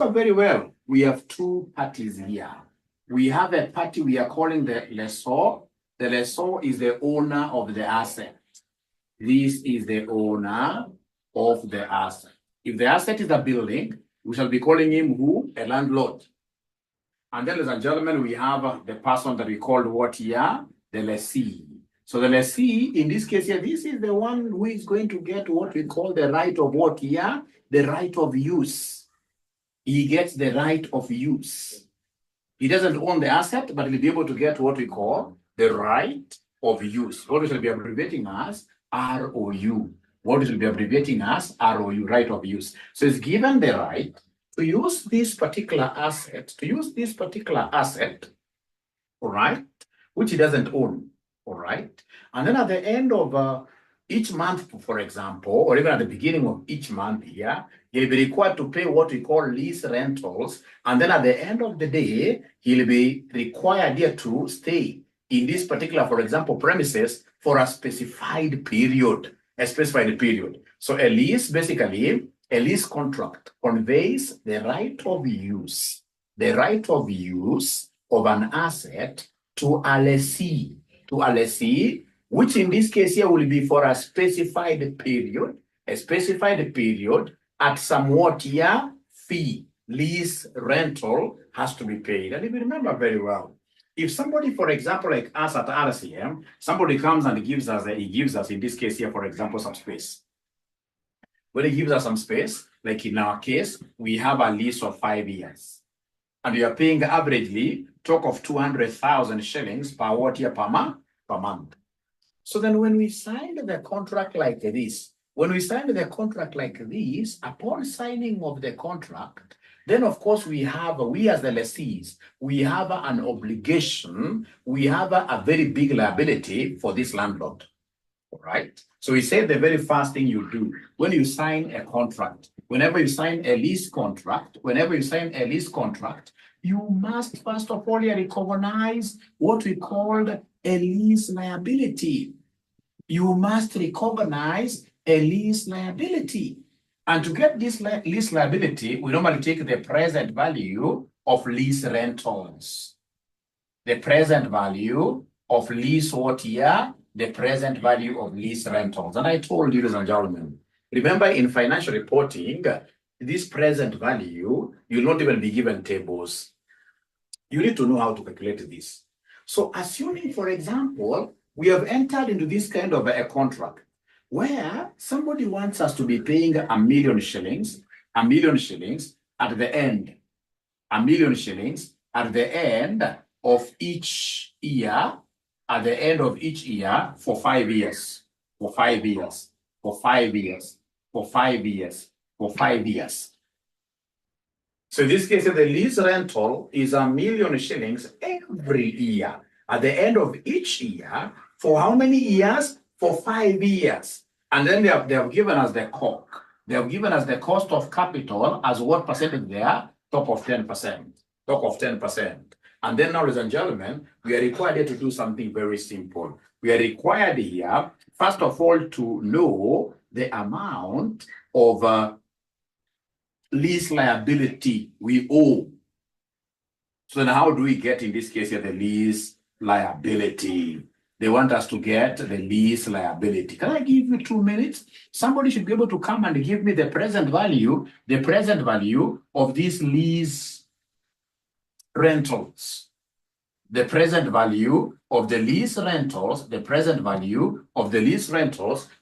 So very well, we have two parties here. We have a party we are calling the lessor. The lessor is the owner of the asset. This is the owner of the asset. If the asset is a building, we shall be calling him who? A landlord. And then, ladies and gentlemen, we have the person that we called what here? The lessee. So the lessee, in this case here, this is the one who is going to get what we call the right of what here? The right of use. He gets the right of use. He doesn't own the asset, but he'll be able to get what we call the right of use. What we shall be abbreviating as ROU. What we shall be abbreviating as ROU, right of use. So he's given the right to use this particular asset, all right, which he doesn't own, all right? And then at the end of each month, for example, or even at the beginning of each month here, he'll be required to pay what we call lease rentals. And then at the end of the day, he'll be required here to stay in this particular, for example, premises for a specified period, So a lease, basically, a lease contract conveys the right of use of an asset to a lessee, which in this case here will be for a specified period, at somewhat year fee. Lease rental has to be paid. And if you remember very well, if somebody, for example, like us at RCM, somebody comes and gives us, in this case here, for example, some space. When he gives us some space, like in our case, we have a lease of 5 years. And we are paying averagely, talk of 200,000 shillings per what year per month. So then when we signed the contract like this, upon signing of the contract, then of course we as the lessees, we have an obligation, we have a very big liability for this landlord, all right? So we say the very first thing you do when you sign a contract, whenever you sign a lease contract, you must first of all recognize what we call a lease liability. You must recognize a lease liability. And to get this lease liability, we normally take the present value of lease rentals. The present value of lease what year? The present value of lease rentals. And I told you, ladies and gentlemen, remember in financial reporting, this present value, you'll not even be given tables. You need to know how to calculate this. So assuming, for example, we have entered into this kind of a contract where somebody wants us to be paying 1 million shillings, at the end, 1 million shillings at the end of each year, for 5 years, for 5 years. So in this case, the lease rental is 1 million shillings every year. At the end of each year, for how many years? For 5 years. And then they have given us the COC. They have given us the cost of capital as what percentage there? Top of 10%. And then now, ladies and gentlemen, we are required here to do something very simple. We are required here, first of all, to know the amount of lease liability we owe. So then how do we get, in this case here, the lease liability? They want us to get the lease liability. Can I give you 2 minutes? Somebody should be able to come and give me the present value of these lease rentals. The present value of the lease rentals,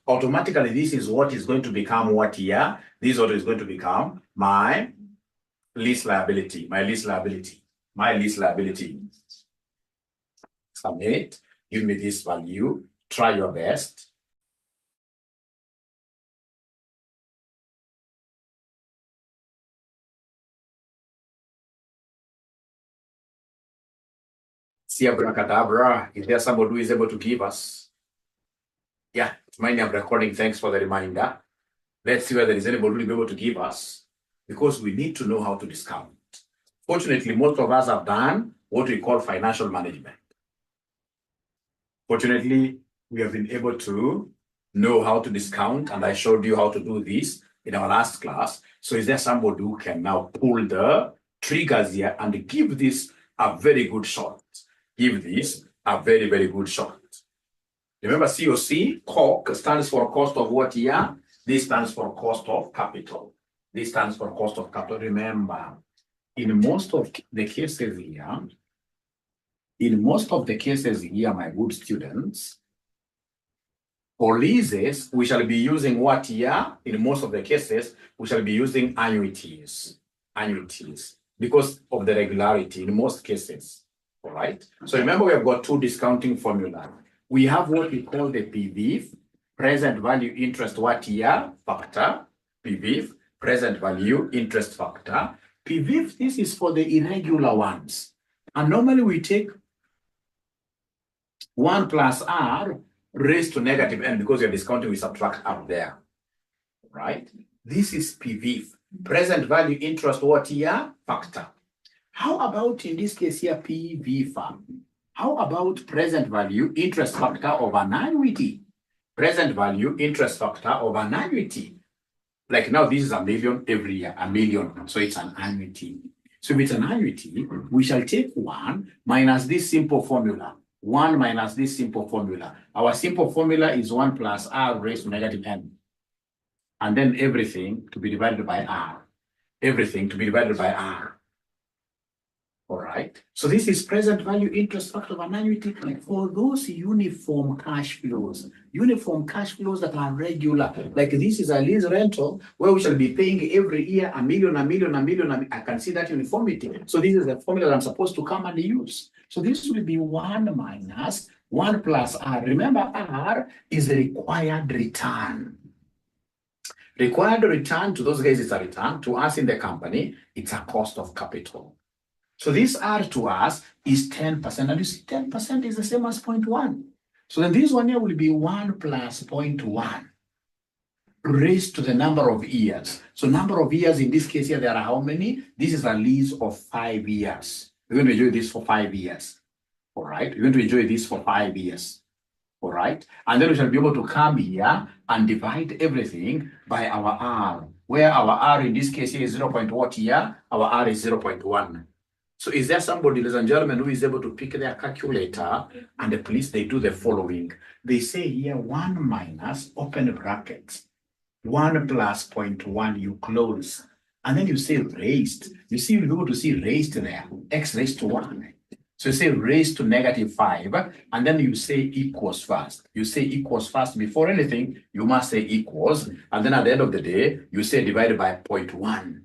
automatically this is what is going to become what year? This is what is going to become my lease liability. Submit. Give me this value. Try your best. See abracadabra. Is there somebody who is able to give us? Yeah, it's my name recording. Thanks for the reminder. Let's see whether there is anybody who will be able to give us, because we need to know how to discount. Fortunately, most of us have done what we call financial management. Fortunately, we have been able to know how to discount, and I showed you how to do this in our last class. So is there somebody who can now pull the triggers here and give this a very good shot? Give this a very, very good shot. Remember, COC, COC, stands for cost of what here? This stands for cost of capital. This stands for cost of capital. Remember, in most of the cases here, my good students, for leases, we shall be using what here? In most of the cases, we shall be using annuities. Annuities, because of the regularity in most cases. All right. So remember, we have got two discounting formulas. We have what we call the PVIF, present value interest what year factor, PVIF, present value interest factor. PVIF, this is for the irregular ones. And normally we take 1 plus R raised to negative n, because you're discounting, we subtract up there. Right? This is PVIF, present value interest what year factor. How about in this case here, PVFA? How about present value interest factor of an annuity? Present value interest factor of an annuity. Like now, this is $1 million every year, $1 million. So it's an annuity. So if it's an annuity, we shall take 1 minus this simple formula. 1 minus this simple formula. Our simple formula is 1 plus R raised to negative n. And then everything to be divided by R. Everything to be divided by R. All right. So this is present value interest factor of an annuity for those uniform cash flows. Uniform cash flows that are regular. Like this is a lease rental where we shall be paying every year $1 million, $1 million, $1 million. I can see that uniformity. So this is the formula that I'm supposed to come and use. So this will be 1 minus 1 plus R. Remember, R is the required return. Required return to those guys is a return. To us in the company, it's a cost of capital. So this R to us is 10%. And you see 10% is the same as 0.1. So then this one here will be 1 plus 0.1 raised to the number of years. So number of years in this case here, there are how many? This is a lease of 5 years. We're going to enjoy this for 5 years. All right. We're going to enjoy this for 5 years. All right. And then we shall be able to come here and divide everything by our R, where our R in this case here is 0. What here? Our R is 0.1. So is there somebody, ladies and gentlemen, who is able to pick their calculator and please they do the following? They say here 1 minus, open brackets, 1 plus 0.1, you close. And then you say raised. You see, you'll be able to see raised there, x raised to 1. So you say raised to -5, and then you say equals first. You say equals first. Before anything, you must say equals. And then at the end of the day, you say divided by 0.1.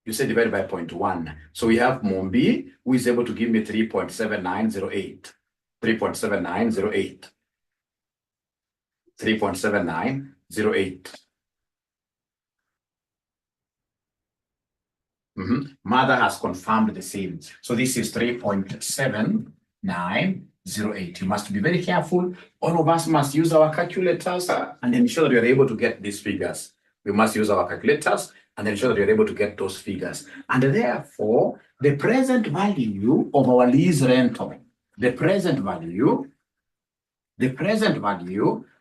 You say divided by 0.1. So we have Mombi, who is able to give me 3.7908. 3.7908. 3.7908. Mother has confirmed the same. So this is 3.7908. You must be very careful. All of us must use our calculators and ensure that we are able to get these figures. We must use our calculators and ensure that we are able to get those figures. And therefore, the present value of our lease rental, the present value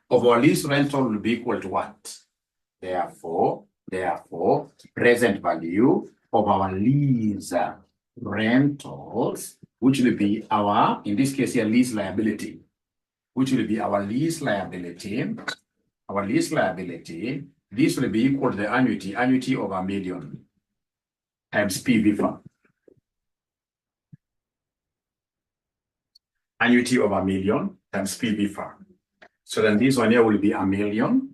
of our lease rental will be equal to what? Therefore, present value of our lease rentals, which will be our, in this case here, lease liability, which will be our lease liability, this will be equal to the annuity of $1 million times PVFA. Annuity of $1 million times PVFA. So then this one here will be $1 million,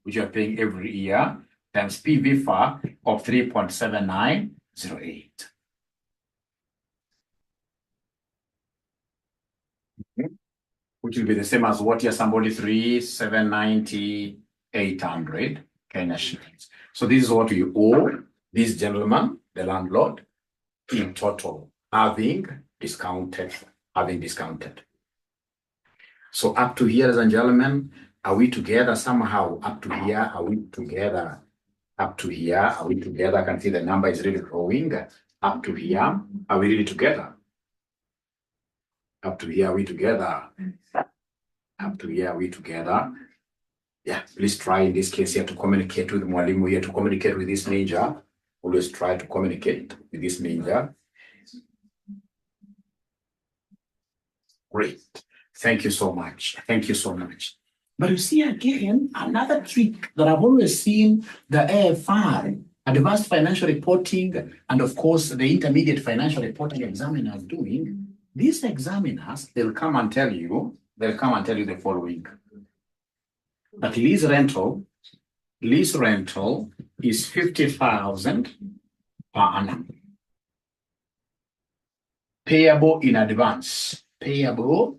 which you are paying every year, times PVFA of 3.7908. Which will be the same as what here, somebody 3,790,800 Kenya shillings. So this is what we owe this gentleman, the landlord, in total, having discounted. So up to here, ladies and gentlemen, are we together somehow? Up to here, are we together? Up to here, are we together? I can see the number is really growing. Up to here, are we really together? Up to here, are we together? Up to here, are we together? Yeah, please try in this case here to communicate with Mwalimu here, to communicate with this major. Always try to communicate with this major. Great. Thank you so much. Thank you so much. But you see again, another trick that I've always seen the AFR, Advanced Financial Reporting, and of course the Intermediate Financial Reporting examiners doing. These examiners, they'll come and tell you the following. That lease rental is 50,000 per annum. Payable in advance. Payable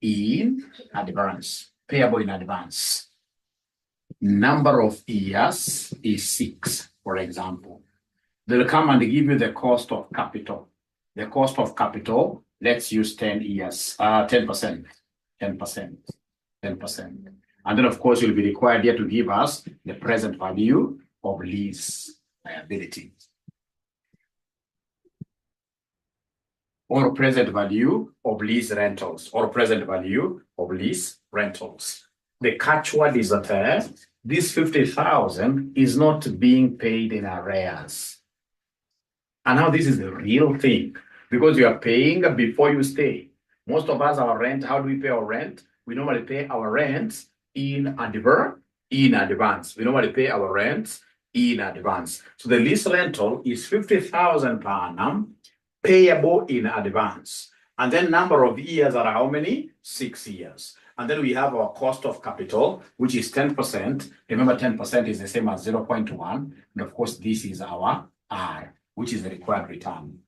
in advance. Number of years is 6, for example. They'll come and give you the cost of capital. The cost of capital, let's use 10 years, 10%. And then, of course, you'll be required here to give us the present value of lease liability. Or present value of lease rentals. The catchword is that this 50,000 is not being paid in arrears. And now this is the real thing, because you are paying before you stay. Most of us, our rent, how do we pay our rent? We normally pay our rent in advance. We normally pay our rent in advance. So the lease rental is 50,000 per annum, payable in advance. And then number of years are how many? 6 years. And then we have our cost of capital, which is 10%. Remember, 10% is the same as 0.1. And of course, this is our R, which is the required return.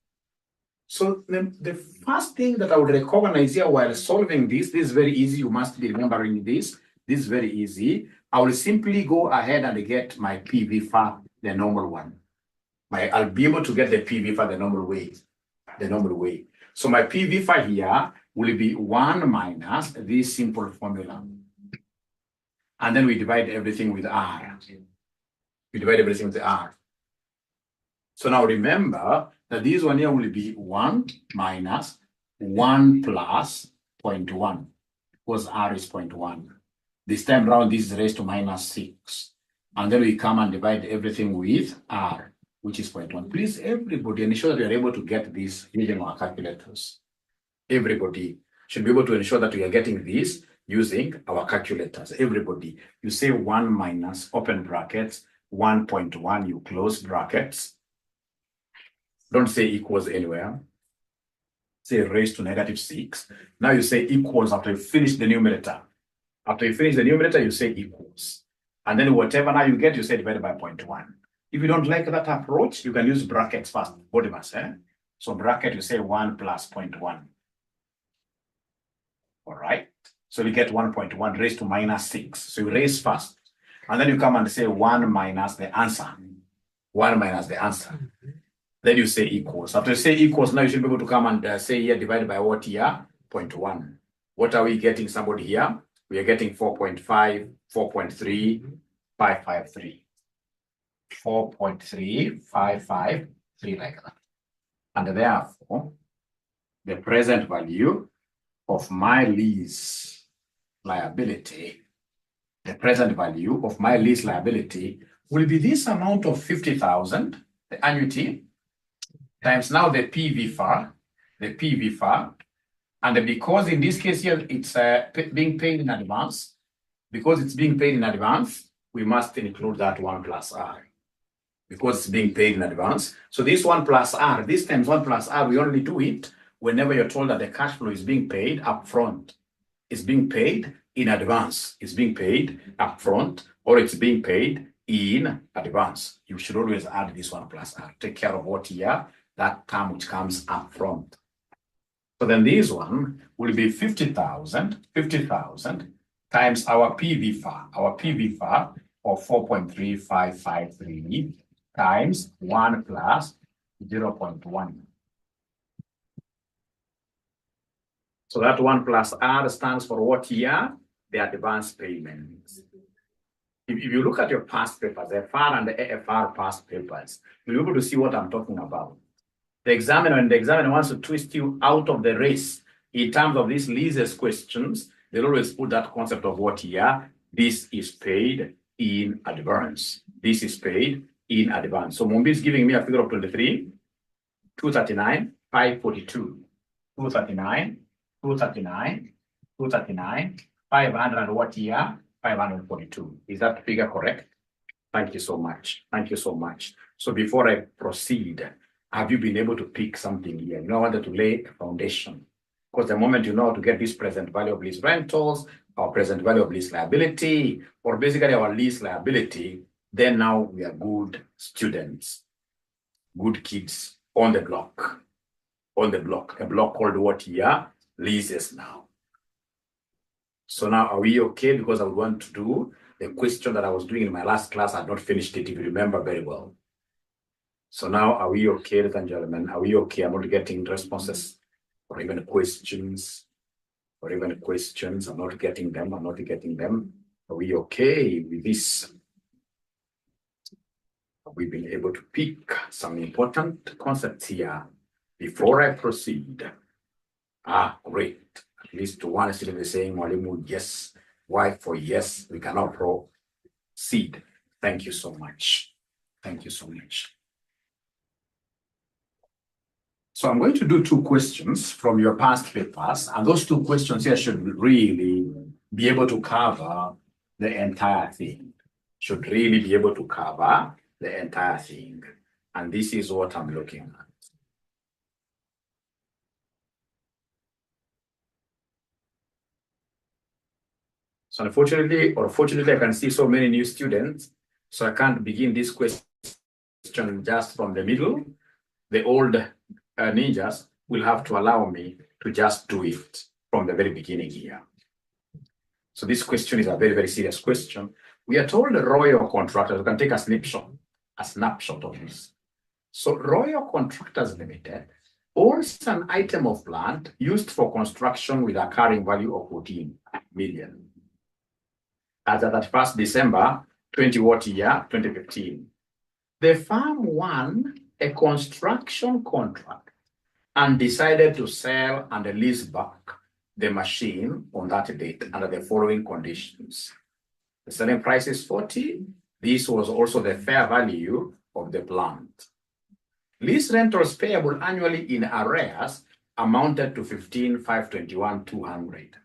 So the first thing that I would recognize here while solving this is very easy. You must be remembering this. This is very easy. I will simply go ahead and get my PV for the normal one. I'll be able to get the PV for the normal way. So my PV for here will be 1 minus this simple formula. And then we divide everything with R. So now remember that this one here will be 1 minus 1 plus 0.1, because R is 0.1. This time around, this is raised to minus 6. And then we come and divide everything with R, which is 0.1. Please, everybody, ensure that you are able to get this using our calculators. Everybody should be able to ensure that we are getting this using our calculators. Everybody, you say 1 minus, open brackets, 1.1, you close brackets. Don't say equals anywhere. Say raised to negative 6. Now you say equals after you finish the numerator. After you finish the numerator, you say equals. And then whatever now you get, you say divided by 0.1. If you don't like that approach, you can use brackets first. So bracket, you say 1 plus 0.1. All right. So you get 1.1 raised to minus 6. So you raise first. And then you come and say 1 minus the answer. 1 minus the answer. Then you say equals. After you say equals, now you should be able to come and say here divided by what here? 0.1. What are we getting, somebody here? We are getting 4.5, 4.3, 553. 4.3, 553 like that. And therefore, the present value of my lease liability, will be this amount of 50,000, the annuity, times now the PV FAR, and because in this case here, it's being paid in advance. Because it's being paid in advance, we must include that 1 plus R. Because it's being paid in advance. So this 1 plus R, this times 1 plus R, we only do it whenever you're told that the cash flow is being paid up front. It's being paid in advance. It's being paid up front, or it's being paid in advance. You should always add this 1 plus R. Take care of what here, that term which comes up front. So then this one will be 50,000 times our PV FAR of 4.3553 times 1 plus 0.1. So that 1 plus R stands for what here? The advance payments. If you look at your past papers, the FAR and the AFR past papers, you'll be able to see what I'm talking about. The examiner, when the examiner wants to twist you out of the race in terms of these leases questions, they'll always put that concept of what here? This is paid in advance. This is paid in advance. So Mumbi is giving me a figure of 23, 239, 542, 239, 239, 239, 500 and what year? 542. Is that figure correct? Thank you so much. Thank you so much. So before I proceed, have you been able to pick something here? You know, I wanted to lay a foundation. Because the moment you know how to get this present value of lease rentals, or present value of lease liability, or basically our lease liability, then now we are good students, good kids on the block. On the block, a block called what here? Leases now. So now are we okay? Because I would want to do the question that I was doing in my last class. I had not finished it, if you remember very well. So now are we okay, ladies and gentlemen? Are we okay? I'm not getting responses or even questions. Or even questions. I'm not getting them. I'm not getting them. Are we okay with this? Have we been able to pick some important concepts here before I proceed? Ah, great. At least one student is saying, Mwalimu, yes. Why for yes? We cannot proceed. Thank you so much. Thank you so much. So I'm going to do two questions from your past papers, and those two questions here should really be able to cover the entire thing. Should really be able to cover the entire thing. And this is what I'm looking at. So unfortunately, or fortunately, I can see so many new students, so I can't begin this question just from the middle. The old ninjas will have to allow me to just do it from the very beginning here. So this question is a very, very serious question. We are told the Royal Contractors, we can take a snapshot of this. So Royal Contractors Limited owns an item of land used for construction with a carrying value of 14 million. As at 31st December 2015. The firm won a construction contract and decided to sell and lease back the machine on that date under the following conditions. The selling price is 40. This was also the fair value of the plant. Lease rentals payable annually in arrears amounted to 15,521,200.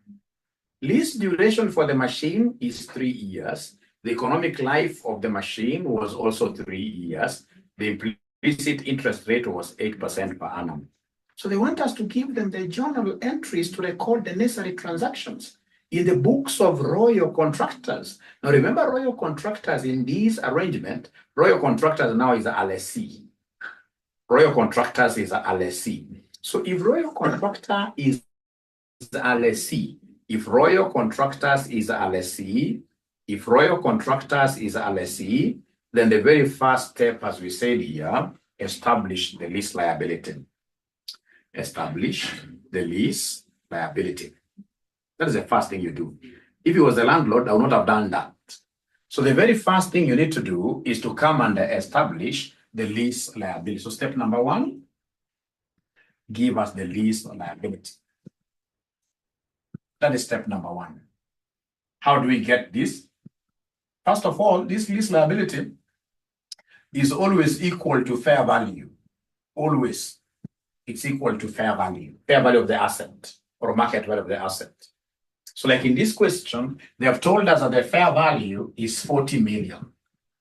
Lease duration for the machine is 3 years. The economic life of the machine was also 3 years. The implicit interest rate was 8% per annum. So they want us to give them the journal entries to record the necessary transactions in the books of Royal Contractors. Now remember, Royal Contractors in this arrangement, Royal Contractors now is a lessee. Royal Contractors is a lessee. So if Royal Contractor is a lessee, if Royal Contractors is a lessee, if Royal Contractors is a lessee, then the very first step, as we said here, establish the lease liability. Establish the lease liability. That is the first thing you do. If it was a landlord, I would not have done that. So the very first thing you need to do is to come and establish the lease liability. So step number one, give us the lease liability. That is step number one. How do we get this? First of all, this lease liability is always equal to fair value. Always. It's equal to fair value of the asset or market value of the asset. So like in this question, they have told us that the fair value is 40 million.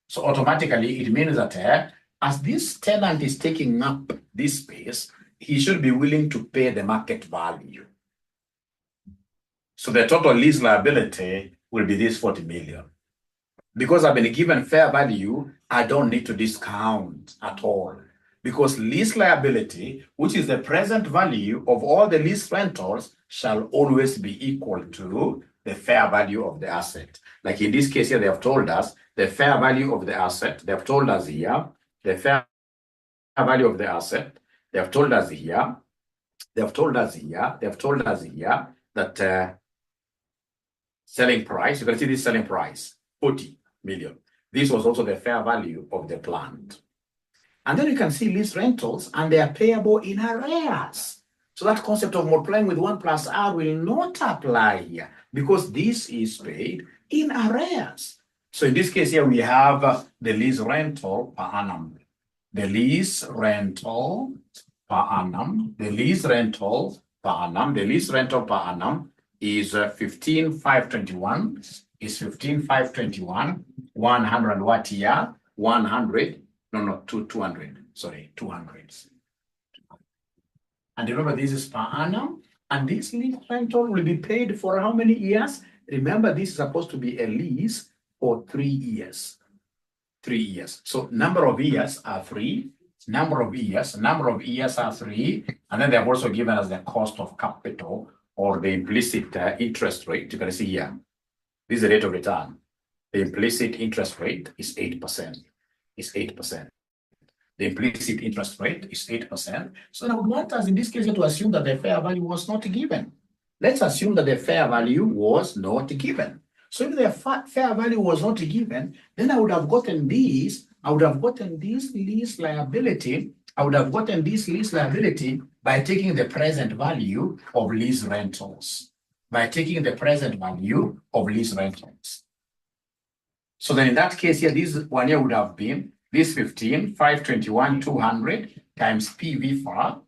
So automatically it means that as this tenant is taking up this space, he should be willing to pay the market value. So the total lease liability will be this 40 million. Because I've been given fair value, I don't need to discount at all. Because lease liability, which is the present value of all the lease rentals, shall always be equal to the fair value of the asset. Like in this case here, they have told us the fair value of the asset. They have told us here, the fair value of the asset. They have told us here, they have told us here, they have told us here that selling price, you can see this selling price, 40 million. This was also the fair value of the plant. And then you can see lease rentals, and they are payable in arrears. So that concept of multiplying with 1 plus R will not apply here, because this is paid in arrears. So in this case here, we have the lease rental per annum. The lease rental per annum. The lease rental per annum. The lease rental per annum is 15,521. Is 15,521. 100 what year? 100. No, 200. Sorry, 200. And remember, this is per annum. And this lease rental will be paid for how many years? Remember, this is supposed to be a lease for 3 years. 3 years. So number of years are 3. Number of years are 3. And then they have also given us the cost of capital or the implicit interest rate. You can see here. This is the rate of return. The implicit interest rate is 8%. Is 8%. The implicit interest rate is 8%. So now I would want us in this case to assume that the fair value was not given. Let's assume that the fair value was not given. So if the fair value was not given, then I would have gotten these. I would have gotten this lease liability. I would have gotten this lease liability by taking the present value of lease rentals. By taking the present value of lease rentals. So then in that case here, this one year would have been this 15,521, 200 times PV for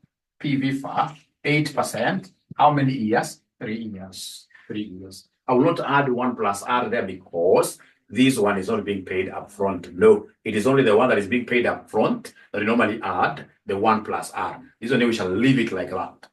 8%. How many years? 3 years. 3 years. I will not add 1 plus R there because this one is not being paid up front. No, it is only the one that is being paid up front that we normally add the 1 plus R. This one we shall leave it like that.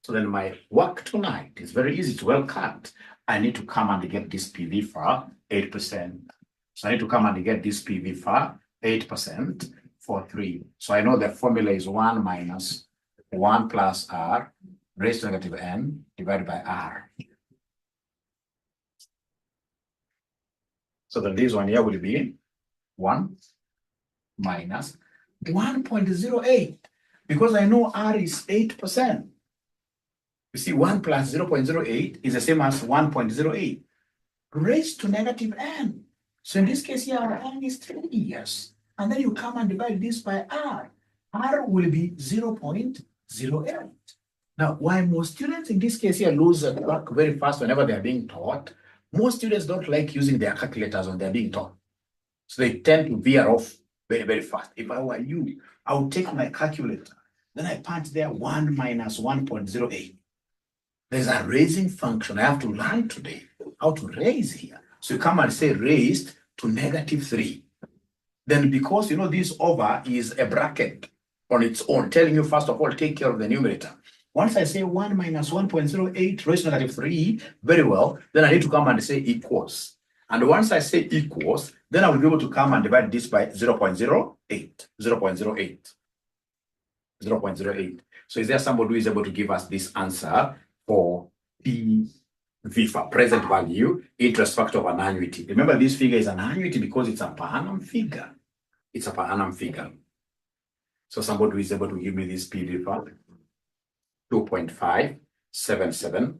So then my work tonight is very easy to well cut. I need to come and get this PV for 8%. So I need to come and get this PV for 8% for 3. So I know the formula is 1 minus 1 plus R raised to negative n divided by R. So then this one here will be 1 minus 1.08 because I know R is 8%. You see 1 plus 0.08 is the same as 1.08 raised to negative n. So in this case here, our n is 3 years. And then you come and divide this by R. R will be 0.08. Now, why most students in this case here lose track very fast whenever they are being taught, most students don't like using their calculators when they're being taught. So they tend to veer off very, very fast. If I were you, I would take my calculator. Then I punch there 1 minus 1.08. There's a raising function. I have to learn today how to raise here. So you come and say raised to negative 3. Then because you know this over is a bracket on its own, telling you first of all, take care of the numerator. Once I say 1 minus 1.08 raised to negative 3, very well, then I need to come and say equals. And once I say equals, then I will be able to come and divide this by 0.08. 0.08. 0.08. So is there somebody who is able to give us this answer for PV for present value, interest factor of an annuity? Remember, this figure is an annuity because it's a per annum figure. It's a per annum figure. So somebody who is able to give me this PV for 2.5771.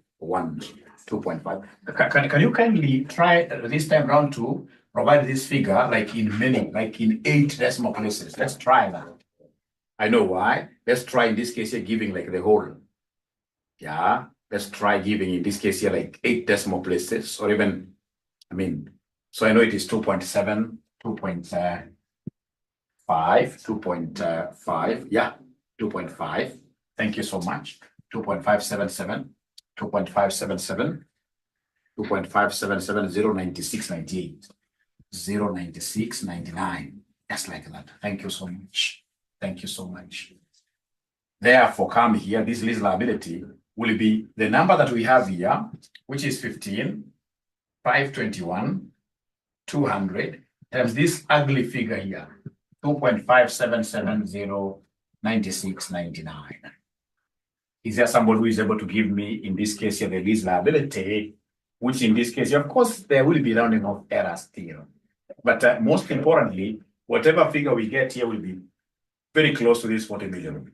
2.5. Can you kindly try this time round to provide this figure like in 8 decimal places? Let's try that. I know why. Let's try in this case here giving like the whole. Yeah. Let's try giving in this case here like 8 decimal places or even, so I know it is 2.7, 2.5, 2.5. Yeah, 2.5. Thank you so much. 2.577, 2.577, 2.577, 0.9698, 0.9699. Just like that. Thank you so much. Thank you so much. Therefore, come here, this lease liability will be the number that we have here, which is 15,521, 200 times this ugly figure here, 2.57709699. Is there somebody who is able to give me, in this case here, the lease liability, which in this case, of course, there will be rounding off errors still. But most importantly, whatever figure we get here will be very close to this 40 million.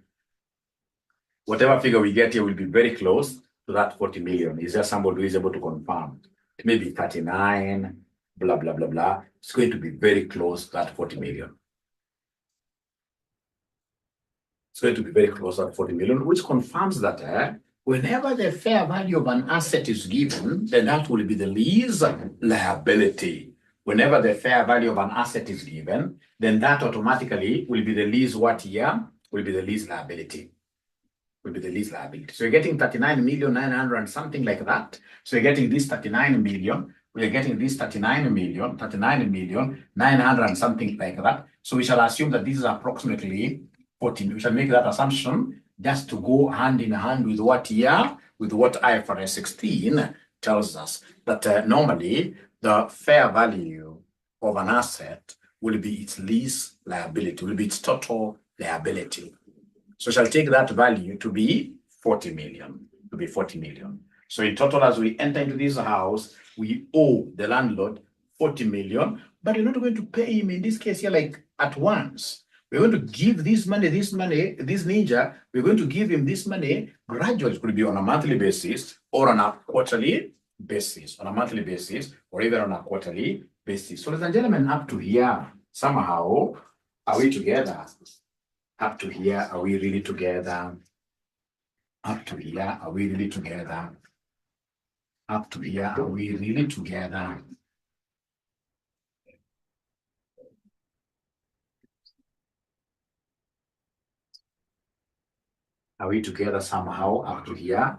Whatever figure we get here will be very close to that 40 million. Is there somebody who is able to confirm? It may be 39, blah, blah, blah, blah. It's going to be very close to that 40 million. It's going to be very close to that 40 million, which confirms that Whenever the fair value of an asset is given, then that will be the lease liability. Whenever the fair value of an asset is given, then that automatically will be the lease what year? Will be the lease liability. Will be the lease liability. So you're getting 39,900,000 and something like that. So you're getting this 39 million. We're getting this 39,900,000 and something like that. So we shall assume that this is approximately 14. We shall make that assumption just to go hand in hand with what year? With what IFRS 16 tells us. That normally the fair value of an asset will be its lease liability, will be its total liability. So shall take that value to be 40 million, to be 40 million. So in total, as we enter into this house, we owe the landlord 40 million, but you're not going to pay him in this case here like at once. We're going to give this ninja, we're going to give him this money gradually. It could be on a monthly basis or on a quarterly basis, on a monthly basis, or even on a quarterly basis. So ladies and gentlemen, up to here, somehow, are we together? Up to here, are we really together? Up to here, are we really together? Up to here, are we really together? Are we together somehow up to here?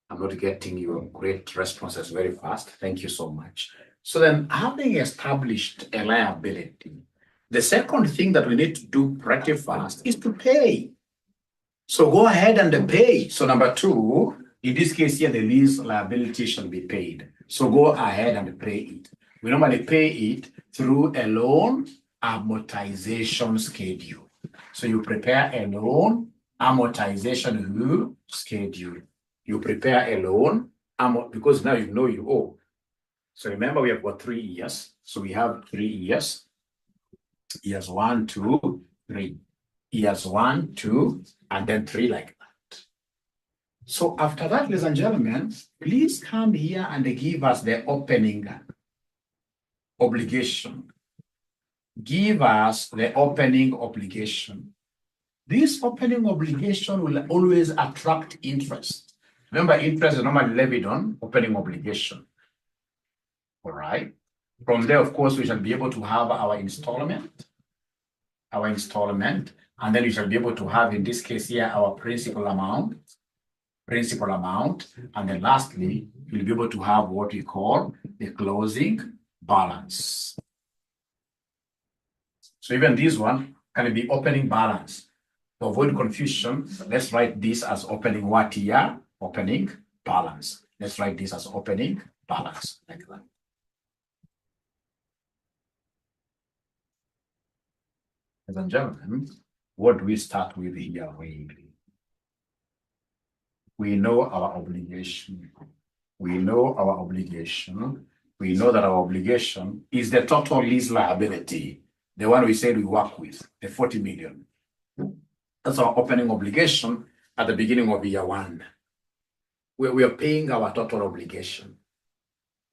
I'm not getting your great responses very fast. Thank you so much. So then, having established a liability, the second thing that we need to do pretty fast is to pay. So go ahead and pay. So number 2, in this case here, the lease liability shall be paid. So go ahead and pay it. We normally pay it through a loan amortization schedule. So you prepare a loan amortization schedule. You prepare a loan because now you know you owe. So remember, we have got 3 years. So we have 3 years. Years 1, 2, 3. Years 1, 2, and then 3 like that. So after that, ladies and gentlemen, please come here and give us the opening obligation. Give us the opening obligation. This opening obligation will always attract interest. Remember, interest is normally levied on opening obligation. All right. From there, of course, we shall be able to have our installment, and then we shall be able to have, in this case here, our principal amount, and then lastly, we'll be able to have what we call the closing balance. So even this one can be opening balance. To avoid confusion, let's write this as opening what year? Opening balance. Let's write this as opening balance, like that. Ladies and gentlemen, what do we start with here really? We know our obligation. We know our obligation. We know that our obligation is the total lease liability, the one we said we work with, the 40 million. That's our opening obligation at the beginning of year 1. We are paying our total obligation,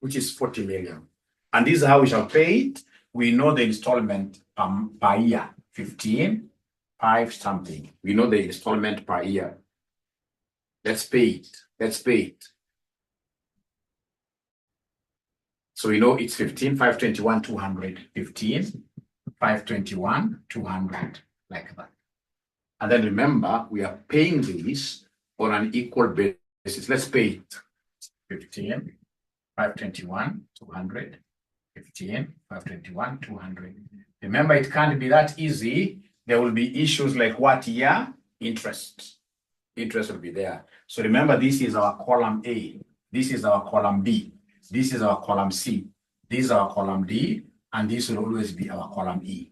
which is 40 million. And this is how we shall pay it. We know the installment per year, 15, 5 something. We know the installment per year. Let's pay it. Let's pay it. So we know it's 15, 521, 200. 15, 521, 200, like that. And then remember, we are paying this on an equal basis. Let's pay it. 15, 521, 200. 15, 521, 200. Remember, it can't be that easy. There will be issues like what year? Interest. Interest will be there. So remember, this is our column A. This is our column B. This is our column C. This is our column D. And this will always be our column E.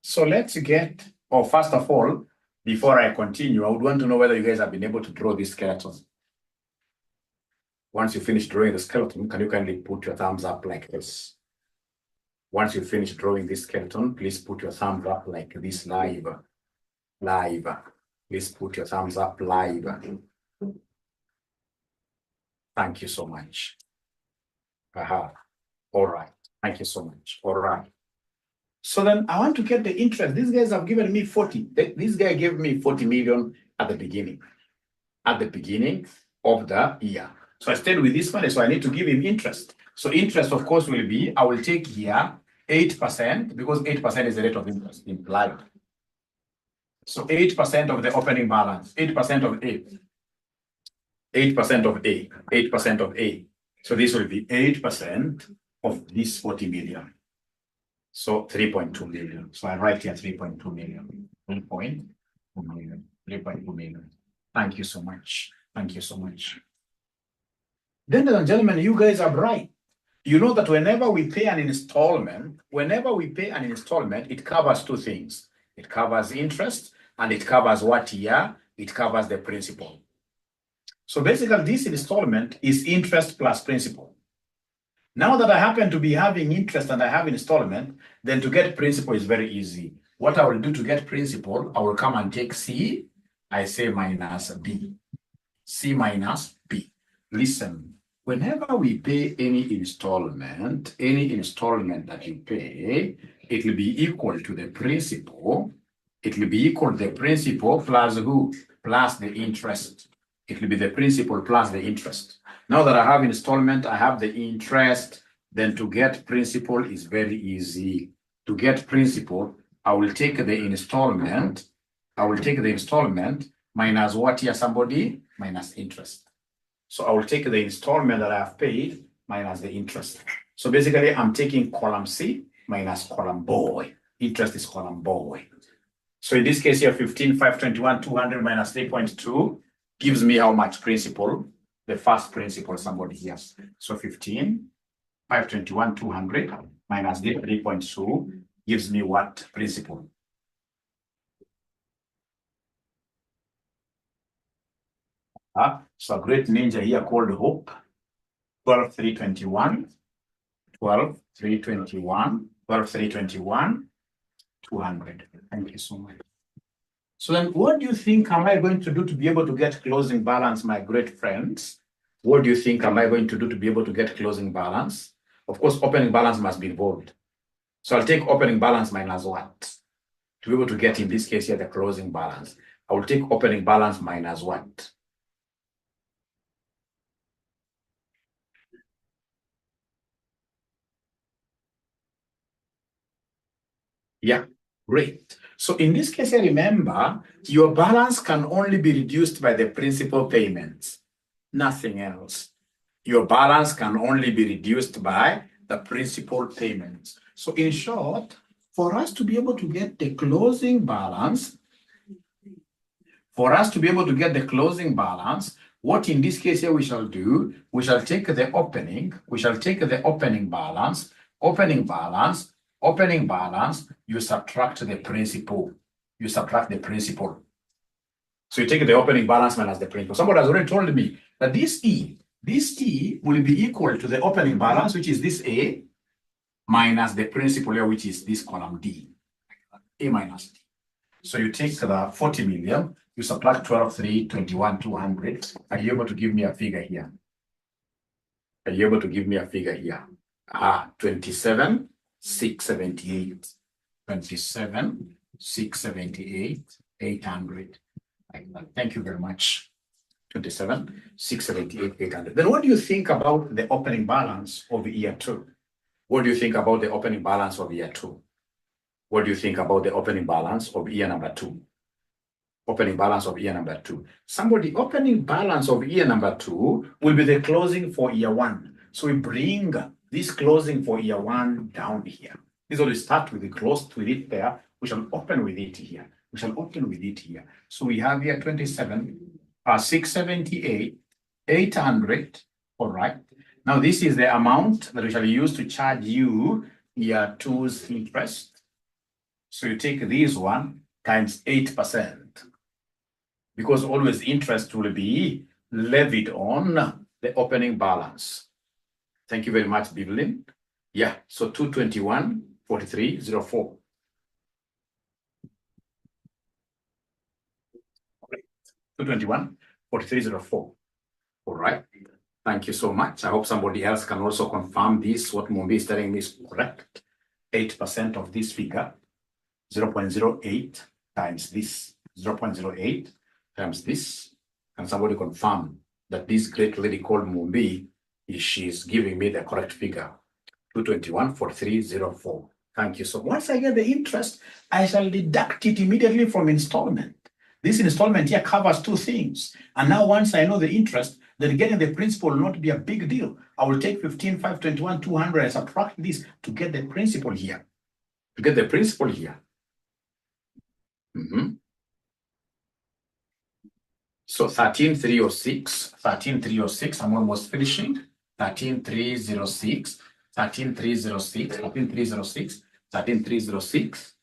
So let's get, first of all, before I continue, I would want to know whether you guys have been able to draw this skeleton. Once you finish drawing the skeleton, can you kindly put your thumbs up like this? Once you finish drawing this skeleton, please put your thumbs up like this live. Live. Please put your thumbs up live. Thank you so much. All right. Thank you so much. All right. So then I want to get the interest. These guys have given me 40. This guy gave me 40 million. at the beginning. At the beginning of the year. So I stayed with this money, so I need to give him interest. So interest, of course, will be, I will take here 8%, because 8% is the rate of interest implied. So 8% of the opening balance, 8% of A. 8% of A, 8% of A. So this will be 8% of this 40 million. So 3.2 million. So I write here 3.2 million. 3.2 million. 3.2 million. Thank you so much. Thank you so much. Ladies and gentlemen, you guys are bright. You know that whenever we pay an installment, it covers two things. It covers interest, and it covers what year? It covers the principal. So basically, this installment is interest plus principal. Now that I happen to be having interest and I have installment, then to get principal is very easy. What I will do to get principal, I will come and take C, I say minus B. C minus B. Listen, whenever we pay any installment that you pay, it will be equal to the principal. It will be equal to the principal plus who? Plus the interest. It will be the principal plus the interest. Now that I have installment, I have the interest, then to get principal is very easy. To get principal, I will take the installment. Minus what here, somebody? Minus interest. So I will take the installment that I have paid minus the interest. So basically, I'm taking column C minus column boy. Interest is column boy. So in this case here, 15,521, 200 minus 3.2 gives me how much principal? The first principal somebody here. So 15,521, 200 minus the 3.2 gives me what principal? So a great ninja here called Hope. 12,321, 12,321, 12,321, 200. Thank you so much. So then what do you think am I going to do to be able to get closing balance, my great friends? What do you think am I going to do to be able to get closing balance? Of course, opening balance must be involved. So I'll take opening balance minus what? To be able to get, in this case here, the closing balance. I will take opening balance minus what? Yeah, great. So in this case, remember, your balance can only be reduced by the principal payments, nothing else. Your balance can only be reduced by the principal payments. So in short, for us to be able to get the closing balance, what in this case here we shall do, we shall take the opening balance, you subtract the principal. So you take the opening balance minus the principal. Somebody has already told me that this E will be equal to the opening balance, which is this A, minus the principal here, which is this column D, A minus D. So you take the 40 million, you subtract 12,321, 200. Are you able to give me a figure here? 27,678. 27,678, 800. Thank you very much. 27,678, 800. Then what do you think about the opening balance of year 2? What do you think about the opening balance of year 2? What do you think about the opening balance of year number 2? Opening balance of year number 2. Somebody, opening balance of year number 2 will be the closing for year 1. So we bring this closing for year 1 down here. This will start with the close with it there. We shall open with it here. So we have here 678, 800. All right. Now this is the amount that we shall use to charge you year 2's interest. So you take this one times 8%. Because always interest will be levied on the opening balance. Thank you very much, Bibelin. Yeah, so 221.4304. 221.4304. All right. Thank you so much. I hope somebody else can also confirm this. What Mumbi is telling me is correct. 8% of this figure, 0.08 times this, 0.08 times this. Can somebody confirm that this great lady called Mumbi, she's giving me the correct figure? 221,4304. Thank you. So once I get the interest, I shall deduct it immediately from installment. This installment here covers two things. And now once I know the interest, then getting the principal will not be a big deal. I will take 15,521, 200 and subtract this to get the principal here. To get the principal here. So 13,306, 13,306, I'm almost finishing. 13,306, 13,306, 13,306, 13,306,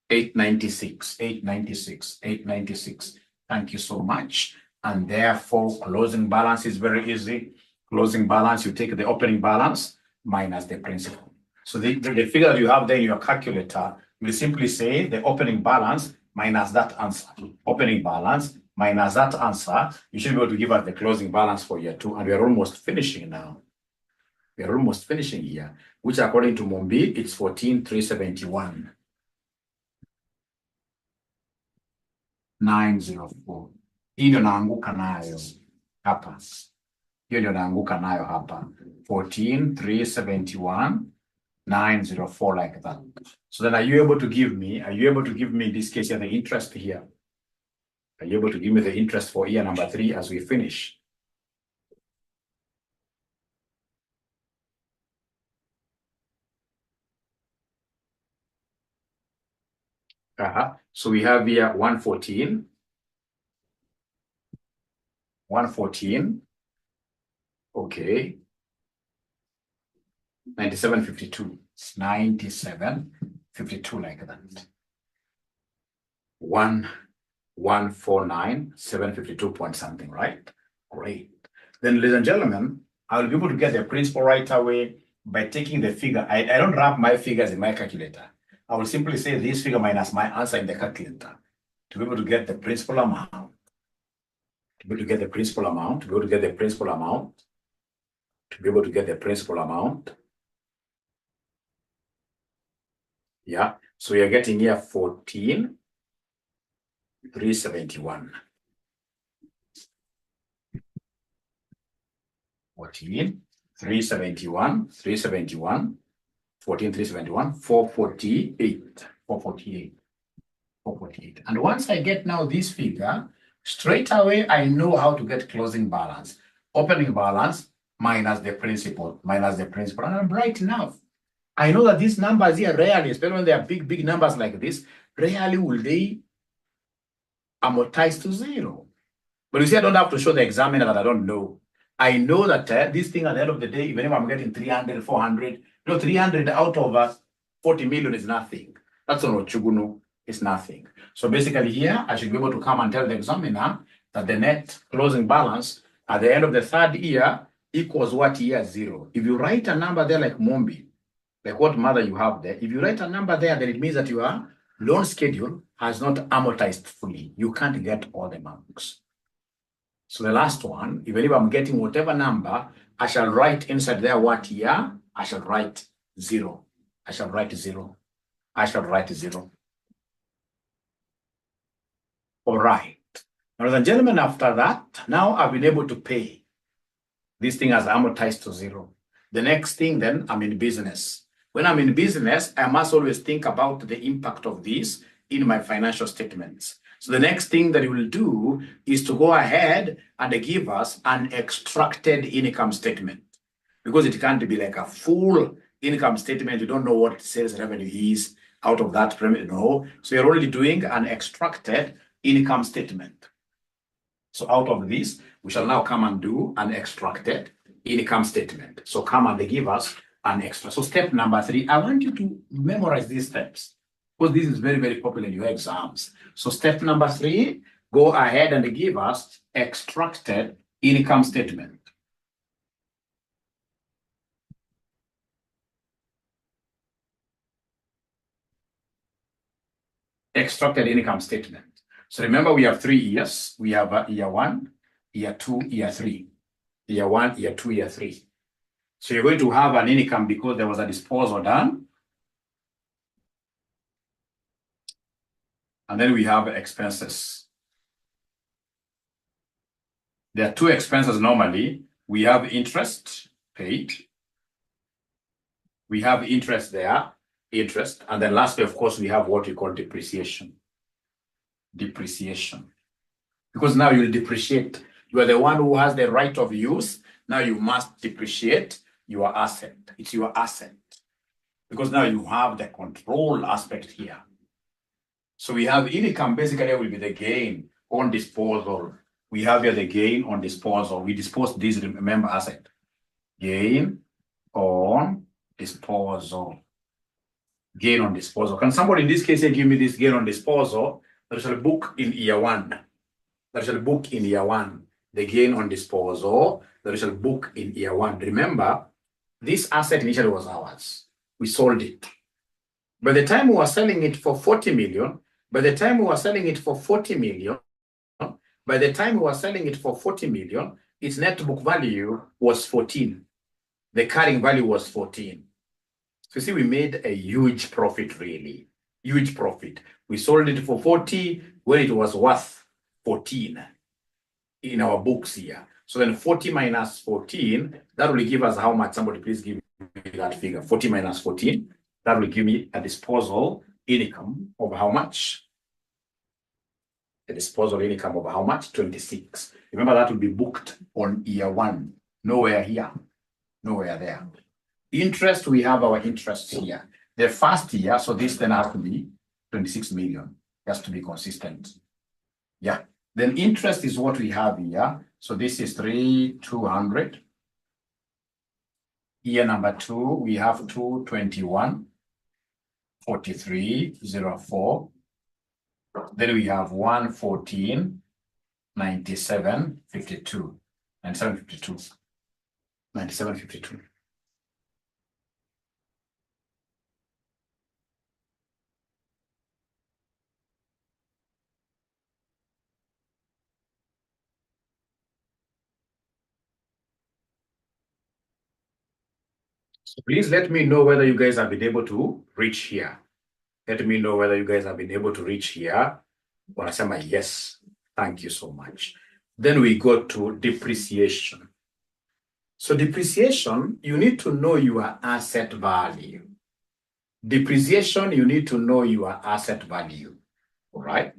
896, 896, 896. Thank you so much. And therefore, closing balance is very easy. Closing balance, you take the opening balance minus the principal. So the figure you have there in your calculator, you will simply say the opening balance minus that answer. Opening balance minus that answer, you should be able to give us the closing balance for year 2, and we are almost finishing now. We are almost finishing here, which according to Mumbi, it's 14,371. 904. Hii ndio naanguka nayo hapa. Hiyo ndio naanguka nayo hapa. 14,371, 904 like that. So then are you able to give me in this case here the interest here? Are you able to give me the interest for year number 3 as we finish? So we have here 114. 114. Okay. 97.52. 97.52 like that. 149, 752 point something, right? Great. Then, ladies and gentlemen, I will be able to get the principal right away by taking the figure. I don't wrap my figures in my calculator. I will simply say this figure minus my answer in the calculator to be able to get the principal amount. To be able to get the principal amount, to be able to get the principal amount, to be able to get the principal amount. Yeah, so you're getting here 14,371. 14,371, 371, 14,371, 448, 448, 448. And once I get now this figure, straight away I know how to get closing balance. Opening balance minus the principal, and I'm bright enough. I know that these numbers here rarely, especially when they are big numbers like this, rarely will they amortize to 0. But you see, I don't have to show the examiner that I don't know. I know that this thing at the end of the day, even if I'm getting 300, 400, 300 out of 40 million is nothing. That's not Chugunu, it's nothing. So basically here, I should be able to come and tell the examiner that the net closing balance at the end of the 3rd year equals what year 0. If you write a number there like Mombi, like what mother you have there, if you write a number there, then it means that your loan schedule has not amortized fully. You can't get all the marks. So the last one, even if I'm getting whatever number, I shall write inside there what year. I shall write 0. I shall write 0. I shall write 0. All right. Ladies and gentlemen, after that, now I've been able to pay. This thing has amortized to 0. The next thing then, I'm in business. When I'm in business, I must always think about the impact of this in my financial statements. So the next thing that you will do is to go ahead and give us an extracted income statement, because it can't be like a full income statement. You don't know what sales revenue is out of that premium. No. So you're only doing an extracted income statement. So out of this, we shall now come and do an extracted income statement. So come and they give us an extra. So step number 3, I want you to memorize these steps, because this is very popular in your exams. So step number 3, go ahead and give us extracted income statement. Extracted income statement. So remember, we have 3 years. We have year 1, year 2, year 3. Year 1, year 2, year 3. So you're going to have an income because there was a disposal done. And then we have expenses. There are two expenses normally. We have interest paid. We have interest there, interest. And then lastly, of course, we have what we call depreciation. Depreciation. Because now you'll depreciate. You are the one who has the right of use. Now you must depreciate your asset. It's your asset. Because now you have the control aspect here. So we have income, basically will be the gain on disposal. We have here the gain on disposal. We dispose this, remember, asset. Gain on disposal. Gain on disposal. Can somebody in this case here give me this gain on disposal that shall book in year one? That shall book in year one. The gain on disposal that shall book in year one. Remember, this asset initially was ours. We sold it. By the time we were selling it for 40 million, by the time we were selling it for 40 million, by the time we were selling it for 40 million, its net book value was 14. The carrying value was 14. So you see, we made a huge profit, really. Huge profit. We sold it for 40 when it was worth 14 in our books here. So then 40 minus 14, that will give us how much? Somebody please give me that figure. 40 minus 14, that will give me a disposal income of how much? A disposal income of how much? 26. Remember, that will be booked on year one. Nowhere here. Nowhere there. Interest, we have our interest here. The first year, so this then has to be 26 million. Just to be consistent. Yeah. Then interest is what we have here. So this is 3,200. Year number 2, we have 221, 4304. Then we have 114, 97, 52, 97, 52, 97, 52. So please let me know whether you guys have been able to reach here. Let me know whether you guys have been able to reach here. When I say my yes, thank you so much. Then we go to depreciation. So depreciation, you need to know your asset value. Depreciation, you need to know your asset value. All right?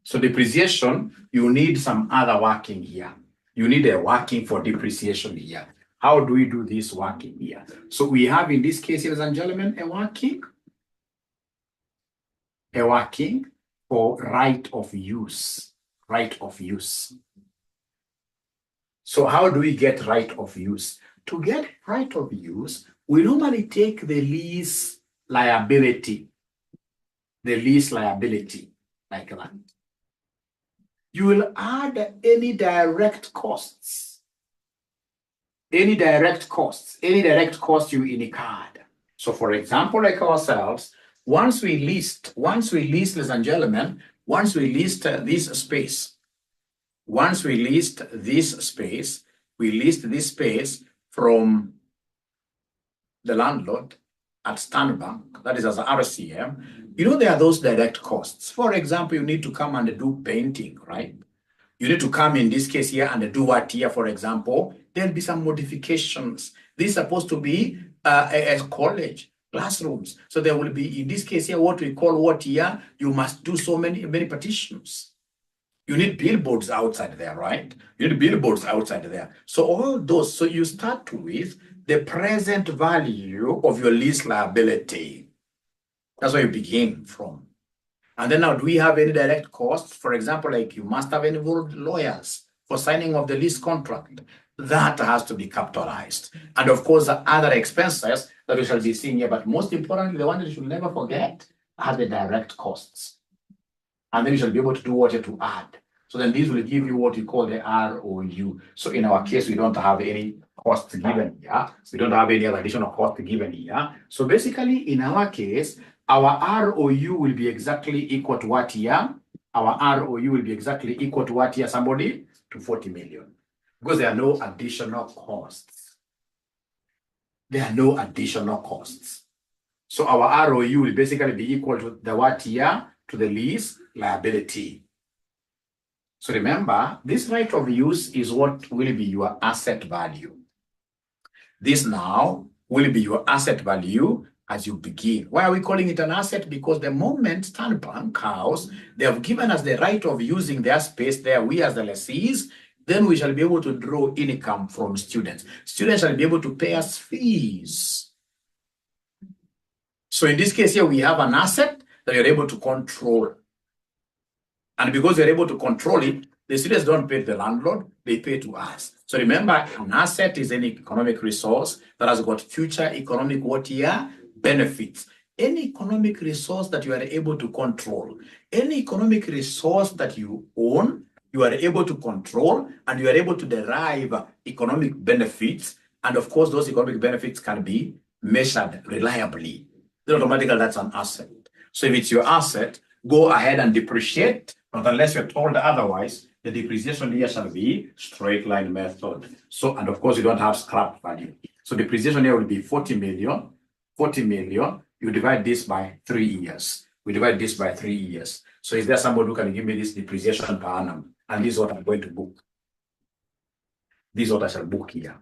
So depreciation, you need some other working here. You need a working for depreciation here. How do we do this working here? So we have in this case, ladies and gentlemen, a working for right of use. Right of use. So how do we get right of use? To get right of use, we normally take the lease liability. The lease liability, like that. You will add any direct costs. Any direct costs you incurred. So for example, like ourselves, once we leased, ladies and gentlemen, once we leased this space, we leased this space from the landlord at Stanbank, that is as an RCM, you know, there are those direct costs. For example, you need to come and do painting, right? You need to come in this case here and do what here, for example, there'll be some modifications. This is supposed to be a college, classrooms. So there will be, in this case here, what we call what here, you must do so many partitions. You need billboards outside there, right? You need billboards outside there. So all those, so you start with the present value of your lease liability. That's where you begin from. And then now, do we have any direct costs? For example, like you must have involved lawyers for signing of the lease contract. That has to be capitalized. And of course, the other expenses that we shall be seeing here, but most importantly, the one that you should never forget are the direct costs. And then you shall be able to do what you have to add. So then these will give you what you call the ROU. So in our case, we don't have any costs given here. We don't have any other additional cost given here. So basically, in our case, our ROU will be exactly equal to what here? Our ROU will be exactly equal to what here, somebody? To 40 million. Because there are no additional costs. There are no additional costs. So our ROU will basically be equal to the what here? To the lease liability. So remember, this right of use is what will be your asset value. This now will be your asset value as you begin. Why are we calling it an asset? Because the moment Standbank House, they have given us the right of using their space there, we as the lessees, then we shall be able to draw income from students. Students shall be able to pay us fees. So in this case here, we have an asset that you're able to control. And because you're able to control it, the students don't pay the landlord, they pay to us. So remember, an asset is any economic resource that has got future economic benefits. Any economic resource that you are able to control, any economic resource that you own, you are able to control, and you are able to derive economic benefits. And of course, those economic benefits can be measured reliably. Then automatically, that's an asset. So if it's your asset, go ahead and depreciate, but unless you're told otherwise, the depreciation here shall be straight line method. So, and of course, you don't have scrap value. So depreciation here will be 40 million. 40 million, you divide this by 3 years. We divide this by 3 years. So is there somebody who can give me this depreciation per annum? And this is what I'm going to book. This is what I shall book here.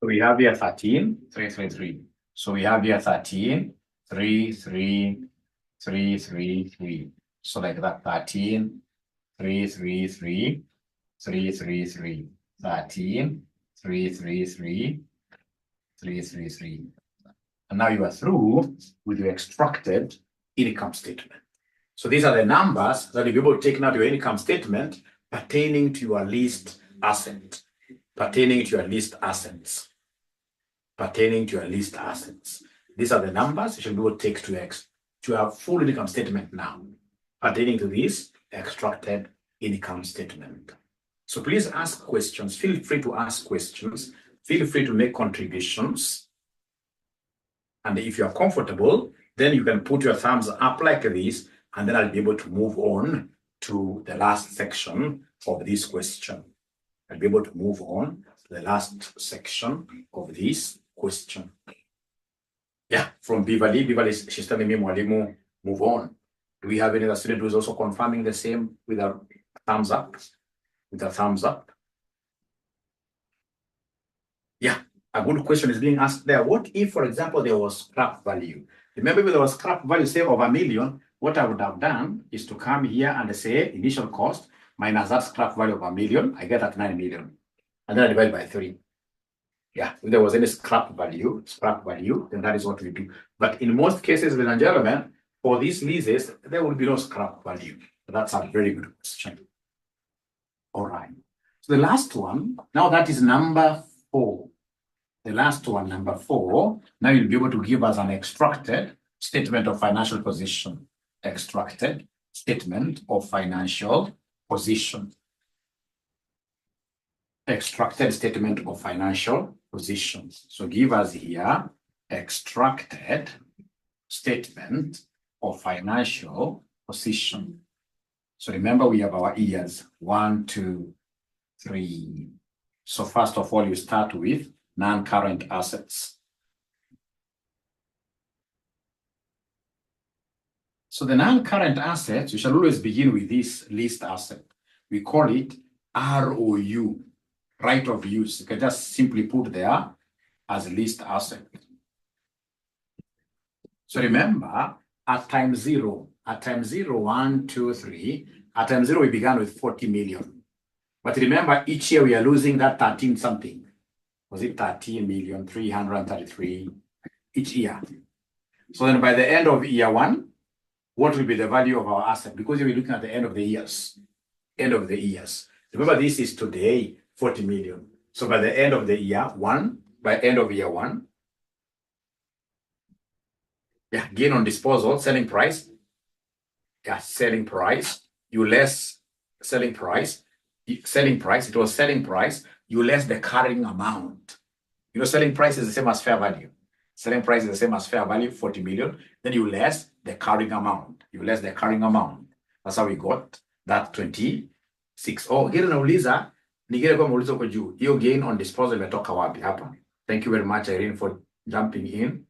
So we have here 13,333. So we have here 13,333. So like that, 13,333, 333, 13,333, 333. And now you are through with your extracted income statement. So these are the numbers that you'll be able to take out your income statement pertaining to your leased asset. Pertaining to your leased assets. Pertaining to your leased assets. These are the numbers you should be able to take to your full income statement now. Pertaining to this extracted income statement. So please ask questions. Feel free to ask questions. Feel free to make contributions. And if you are comfortable, then you can put your thumbs up like this, and then I'll be able to move on to the last section of this question. I'll be able to move on to the last section of this question. Yeah, from Beverly. Beverly, she's telling me, Mwalimu, move on. Do we have any other student who is also confirming the same with a thumbs up? With a thumbs up? Yeah, a good question is being asked there. What if, for example, there was scrap value? Remember, if there was scrap value, say, of $1 million, what I would have done is to come here and say initial cost minus that scrap value of $1 million, I get that 9 million. And then I divide by 3. Yeah, if there was any scrap value, then that is what we do. But in most cases, ladies and gentlemen, for these leases, there will be no scrap value. That's a very good question. All right. So the last one, now that is number 4. The last one, number 4, now you'll be able to give us an extracted statement of financial position. Extracted statement of financial position. Extracted statement of financial position. So give us here extracted statement of financial position. So remember, we have our years 1, 2, 3. So first of all, you start with non-current assets. So the non-current assets, you shall always begin with this leased asset. We call it ROU, right of use. You can just simply put there as leased asset. So remember, at time 0, 1, 2, 3, at time 0, we began with 40 million. But remember, each year we are losing that 13 something. Was it 13,333 each year? So then by the end of year 1, what will be the value of our asset? Because we're looking at the end of the years. End of the years. Remember, this is today 40 million. So by the end of the year 1, yeah, gain on disposal, selling price. Yeah, selling price. You less selling price. Selling price. It was selling price. You less the carrying amount. You know, selling price is the same as fair value. Selling price is the same as fair value, 40 million. Then you less the carrying amount. You less the carrying amount. That's how we got that 26. Oh, here nauliza, nigere kwa muulizo kwa juu. Hiyo gain on disposal imetoka wapi hapa? Thank you very much, Irene, for jumping in.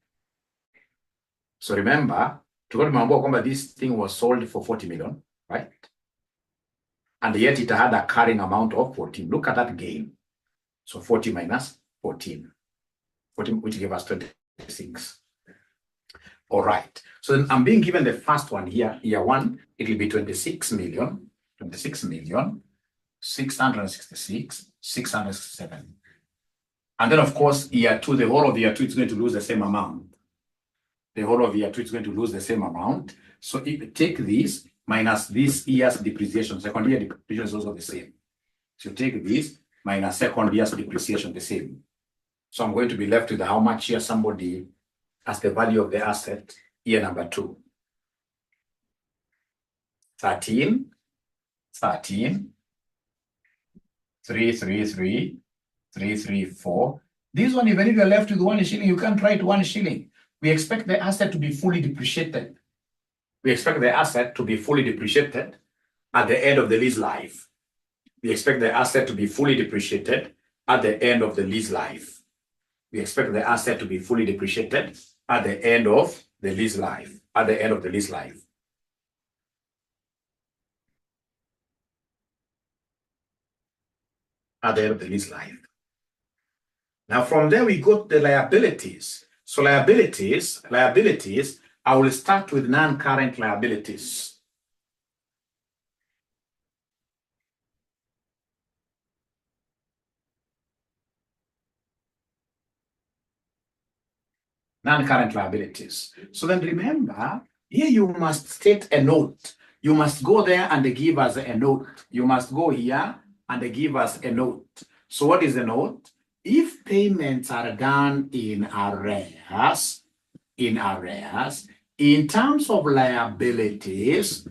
So remember, tumeambiwa kwamba this thing was sold for 40 million, right? And yet it had a carrying amount of 14. Look at that gain. So 40 minus 14. 14, which gave us 26. All right. So then I'm being given the first one here. Year one, it will be 26 million, 667. And then, of course, year two, the whole of year two is going to lose the same amount. The whole of year two is going to lose the same amount. So if you take this minus this year's depreciation, second year depreciation is also the same. So take this minus second year's depreciation, the same. So I'm going to be left with how much here somebody has the value of the asset, year number 2. 13, 333, 334. This one, even if you're left with 1 shilling, you can't write 1 shilling. We expect the asset to be fully depreciated. We expect the asset to be fully depreciated at the end of the lease life. We expect the asset to be fully depreciated at the end of the lease life. We expect the asset to be fully depreciated at the end of the lease life. At the end of the lease life. At the end of the lease life. Now from there we got the liabilities. So liabilities, I will start with non-current liabilities. Non-current liabilities. So then remember, here you must state a note. You must go there and give us a note. You must go here and give us a note. So what is the note? If payments are done in arrears, in terms of liabilities,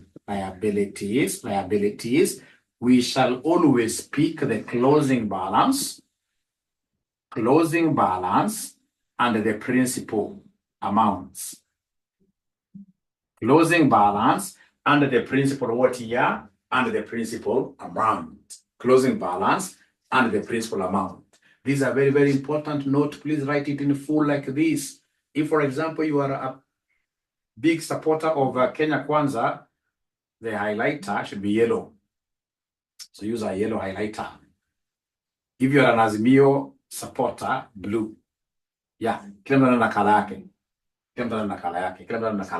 we shall always pick the closing balance, and the principal amounts. Closing balance and the principal what here? And the principal amount. Closing balance and the principal amount. These are very, very important note. Please write it in full like this. If, for example, you are a big supporter of 𝐂𝐇𝐀𝐑𝐄, the highlighter should be yellow. So use a yellow highlighter. If you are an RCM supporter, blue. Yeah, kila mtu ana kala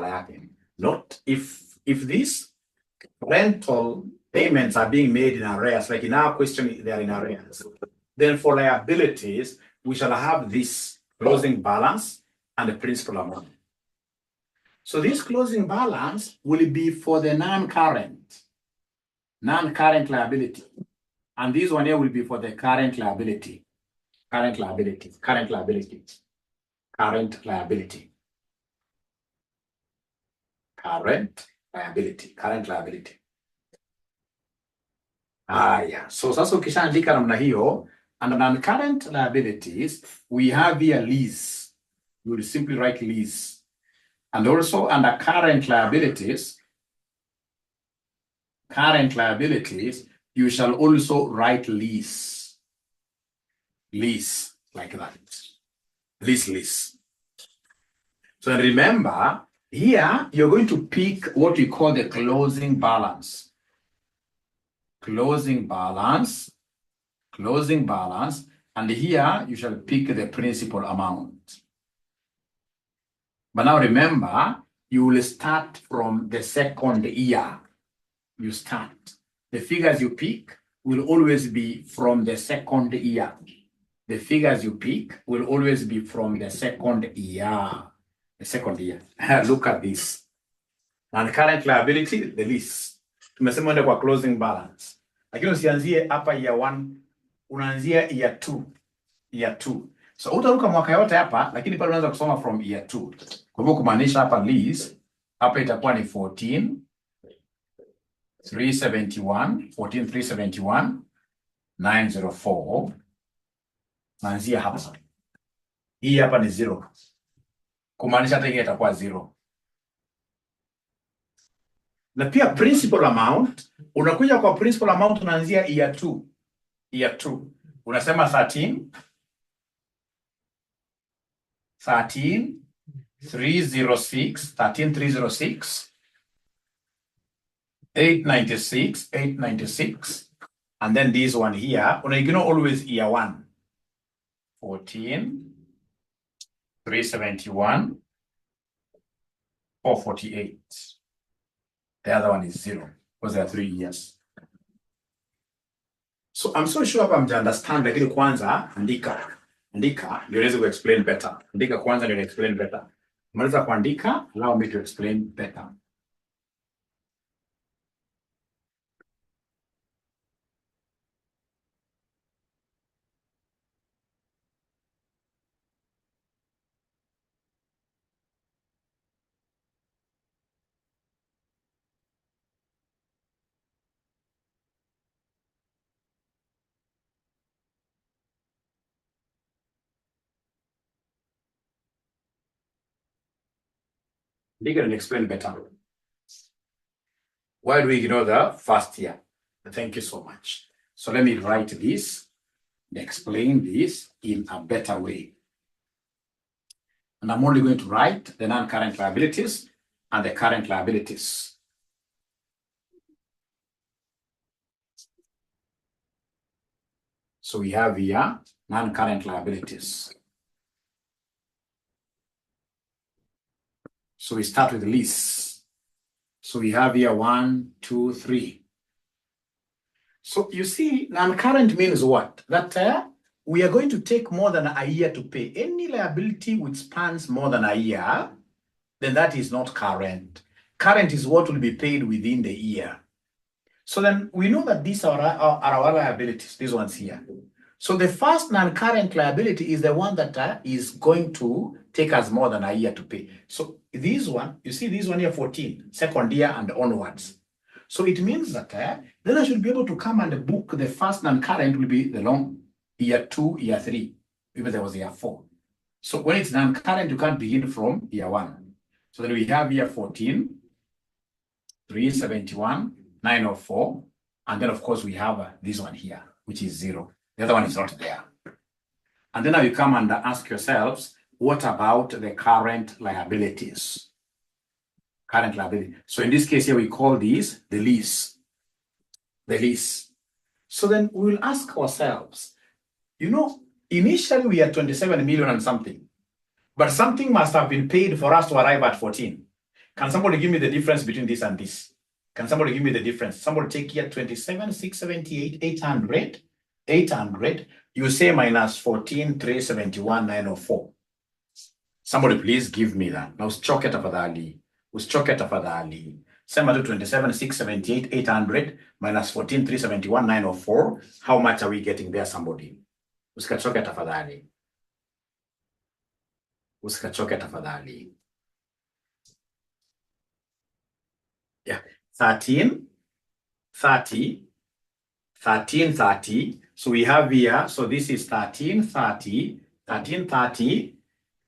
yake. Note if these rental payments are being made in arrears, like in our question, they are in arrears. Then for liabilities, we shall have this closing balance and the principal amount. So this closing balance will be for the non-current liability. And this one here will be for the current liability. Current liability. Yeah. So sasa ukishaandika namna hiyo, under non-current liabilities, we have here lease. You will simply write lease. And also under current liabilities, you shall also write lease. Lease, like that. Lease. So remember, here you're going to pick what we call the closing balance. Closing balance, and here you shall pick the principal amount. But now remember, you will start from the second year. You start. The figures you pick will always be from the second year. The figures you pick will always be from the second year. Look at this. And current liability, the lease. Tumesema ndio kwa closing balance. Lakini usianzie hapa year 1, unaanzia year 2. So utaruka mwaka yote hapa, lakini pale unaanza kusoma from year 2. Kwa hivyo kumaanisha hapa lease, hapa itakuwa ni 14,371, 904. Naanzia hapa. Hii hapa ni 0. kumaanisha hata ingine itakuwa 0. Na pia principal amount, unakuja kwa principal amount unaanzia year 2. Year 2. Unasema 13,306, 896, and then this one here, you know, always year 1. 14,371, 448. The other one is 0 because there are 3 years. So I'm so sure I'm to understand, lakini kwanza andika ndio niweze explain better. Andika kwanza ndio explain better. Maliza kuandika, allow me to explain better. Andika and explain better. Why do we ignore the first year? Thank you so much. So let me write this and explain this in a better way. And I'm only going to write the non-current liabilities and the current liabilities. So we have here non-current liabilities. So we start with lease. So we have here 1, 2, 3. So you see, non-current means what? That we are going to take more than a year to pay. Any liability which spans more than a year, then that is not current. Current is what will be paid within the year. So then we know that these are our liabilities, these ones here. So the first non-current liability is the one that is going to take us more than a year to pay. So this one, you see this one here, 14, second year and onwards. So it means that then I should be able to come and book the first non-current will be the long year 2, year 3, even there was year 4. So when it's non-current, you can't begin from year 1. So then we have here 14, 371, 904, and then of course we have this one here, which is 0. The other one is not there. And then now you come and ask yourselves, what about the current liabilities? Current liability. So in this case here, we call these the lease. The lease. So then we will ask ourselves, you know, initially we had 27 million and something, but something must have been paid for us to arrive at 14. Can somebody give me the difference between this and this? Can somebody give me the difference? Somebody take here 27, 678, 800. 800, you say minus 14, 371, 904. Somebody please give me that. Now usichoke tafadhali. Usichoke tafadhali. Sema to 27, 678, 800 minus 14, 371, 904. How much are we getting there, somebody? Usikachoke tafadhali. Usikachoke tafadhali. Yeah. 13, 30, 13, 30. So we have here, so this is 13, 30, 13, 30,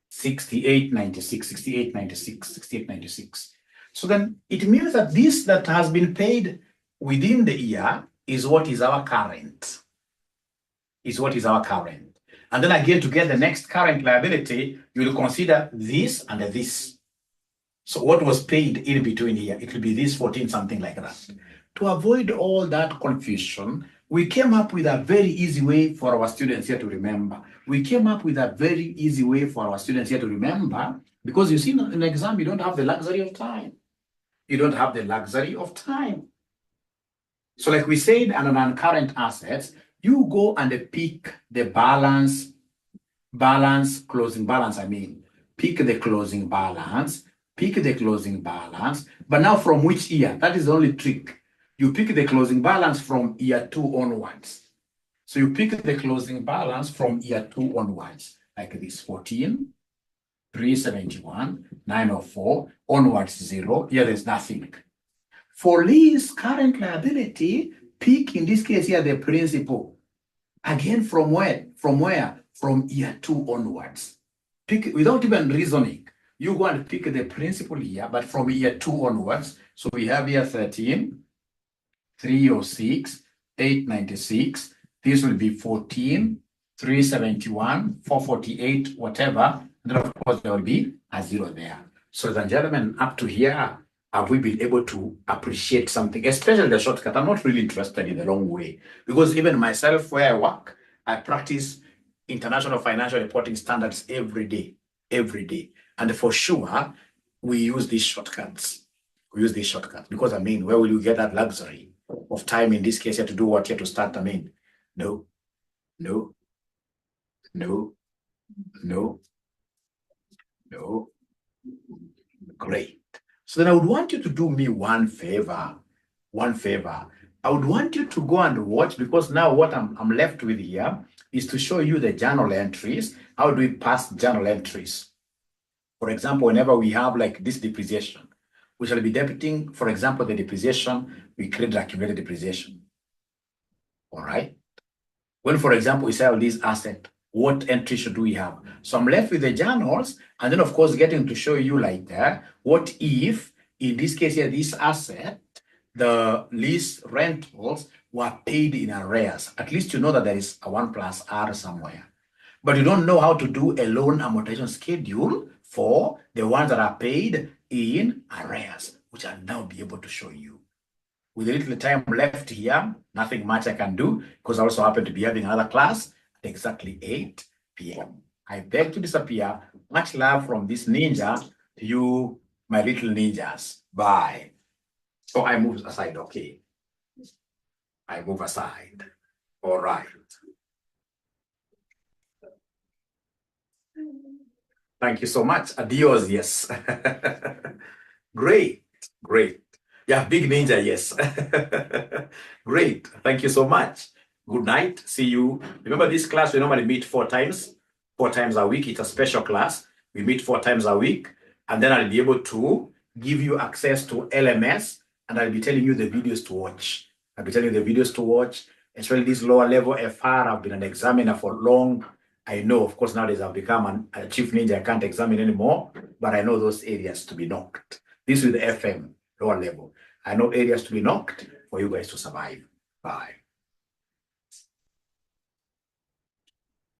68, 96, 68, 96, 68, 96. So then it means that this that has been paid within the year is what is our current. Is what is our current. And then again, to get the next current liability, you will consider this and this. So what was paid in between here, it will be this 14, something like that. To avoid all that confusion, we came up with a very easy way for our students here to remember. We came up with a very easy way for our students here to remember, because you see, in an exam, you don't have the luxury of time. You don't have the luxury of time. So like we said, on non-current assets, you go and pick the closing balance, pick the closing balance, but now from which year? That is the only trick. You pick the closing balance from year 2 onwards. So you pick the closing balance from year 2 onwards, like this, 14, 371, 904, onwards 0. Here there's nothing. For lease current liability, pick in this case here the principal. Again, from where? From where? From year 2 onwards. Pick without even reasoning. you go and pick the principal year, but from year 2 onwards. So we have here 13, 306, 896. This will be 14, 371, 448, whatever. And then, of course, there will be a 0 there. So, ladies and gentlemen, up to here, have we been able to appreciate something, especially the shortcut? I'm not really interested in the long way, because even myself, where I work, I practice international financial reporting standards every day. And for sure, we use these shortcuts. Because, I mean, where will you get that luxury of time in this case? You have to do what? You have to start. I mean, no. Great. So then I would want you to do me one favor. I would want you to go and watch, because now what I'm left with here is to show you the journal entries. How do we pass journal entries? For example, whenever we have like this depreciation, we shall be debiting, for example, the depreciation, we create accumulated depreciation. All right. When, for example, we sell this asset, what entry should we have? So I'm left with the journals, and then, of course, getting to show you like that, what if, in this case here, this asset, the lease rentals were paid in arrears. At least you know that there is a 1+R somewhere. But you don't know how to do a loan amortization schedule for the ones that are paid in arrears, which I'll now be able to show you. With a little time left here, nothing much I can do, because I also happen to be having another class at exactly 8 p.m. I beg to disappear. Much love from this ninja to you, my little ninjas. Bye. So I move aside, okay. I move aside. All right. Thank you so much. Adios, yes. Great. Yeah, big ninja, yes. Great. Thank you so much. Good night. See you. Remember, this class, we normally meet 4 times a week. It's a special class. We meet 4 times a week. And then I'll be able to give you access to LMS, and I'll be telling you the videos to watch. Especially this lower level FR. I've been an examiner for long. I know, of course, nowadays I've become a chief ninja. I can't examine anymore, but I know those areas to be knocked. This is the FM, lower level. I know areas to be knocked for you guys to survive. Bye.